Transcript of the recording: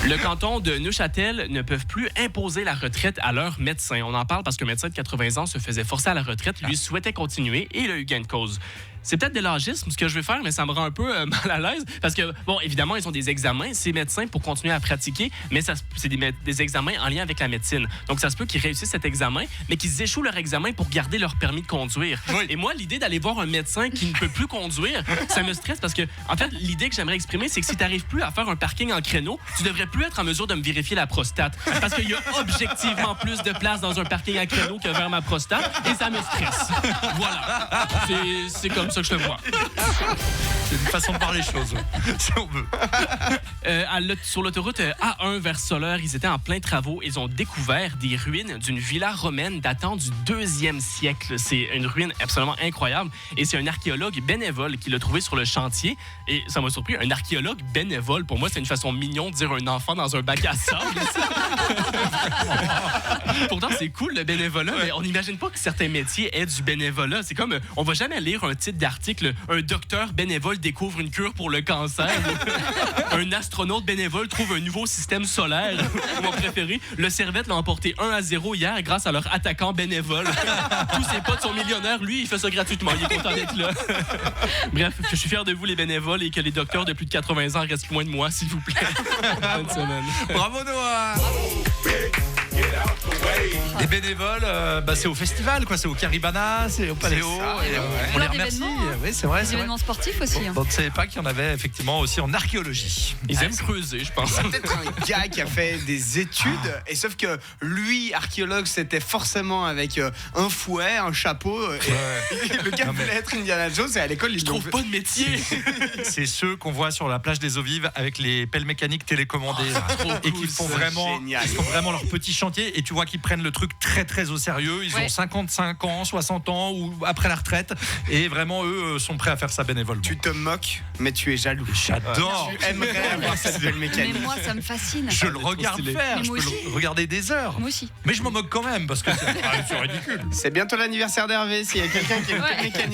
Le canton de Neuchâtel ne peuvent plus imposer la retraite à leurs médecins. On en parle parce qu'un médecin de 80 ans se faisait forcer à la retraite. Lui souhaitait continuer et il a eu gain de cause. C'est peut-être de l'âgisme ce que je vais faire, mais ça me rend un peu mal à l'aise. Parce que, bon, évidemment, ils ont des examens, ces médecins, pour continuer à pratiquer, mais c'est des examens en lien avec la médecine. Donc, ça se peut qu'ils réussissent cet examen, mais qu'ils échouent leur examen pour garder leur permis de conduire. Oui. Et moi, l'idée d'aller voir un médecin qui ne peut plus conduire, ça me stresse parce que, en fait, l'idée que j'aimerais exprimer, c'est que si tu n'arrives plus à faire un parking en créneau, tu devrais plus être en mesure de me vérifier la prostate. Parce qu'il y a objectivement plus de place dans un parking à créneau que vers ma prostate, et ça me stresse. Voilà. C'est comme ça que je le vois. C'est une façon de voir les choses, si on veut. Sur l'autoroute A1 vers Soleure, ils étaient en plein travaux. Ils ont découvert des ruines d'une villa romaine datant du 2e siècle. C'est une ruine absolument incroyable. Et c'est un archéologue bénévole qui l'a trouvé sur le chantier. Et ça m'a surpris, un archéologue bénévole. Pour moi, c'est une façon mignonne de dire un enfant dans un bac à sable. Pourtant, c'est cool le bénévolat, mais on n'imagine pas que certains métiers aient du bénévolat. C'est comme, on va jamais lire un titre d'article « Un docteur bénévole découvre une cure pour le cancer » Un astronaute bénévole trouve un nouveau système solaire. Mon préféré, le Servette l'a emporté 1-0 hier grâce à leur attaquant bénévole. Tous ses potes sont millionnaires, lui, il fait ça gratuitement. Il est content d'être là. Bref, je suis fier de vous, les bénévoles, et que les docteurs de plus de 80 ans restent loin de moi, s'il vous plaît. Bonne semaine. Bravo, Noah! Les bénévoles, c'est au festival, quoi. C'est au Caribana, c'est au Paléo. On les remercie. Oui, c'est vrai. Des événements sportifs aussi. On ne savait pas qu'il y en avait effectivement aussi en archéologie. Ils aiment creuser, je pense. C'est peut-être un gars qui a fait des études, et sauf que lui, archéologue, c'était forcément avec un fouet, un chapeau. Et le gars voulait être Indiana Jones, et à l'école, il trouve pas de métier. C'est ceux qu'on voit sur la plage des Eaux Vives avec les pelles mécaniques télécommandées et qui font vraiment leur petit chantier. Et tu vois qu'ils prennent le truc très très au sérieux. Ils ont 55 ans, 60 ans ou après la retraite, et vraiment eux sont prêts à faire ça bénévolement. Tu te moques, mais tu es jaloux. J'adore. Tu aimerais avoir cette pelle mécanique. Mais moi, ça me fascine. Je le regarde faire. Je peux le regarder des heures. Moi aussi. Mais je m'en moque quand même parce que c'est ridicule. C'est bientôt l'anniversaire d'Hervé. S'il y a quelqu'un qui a une pelle mécanique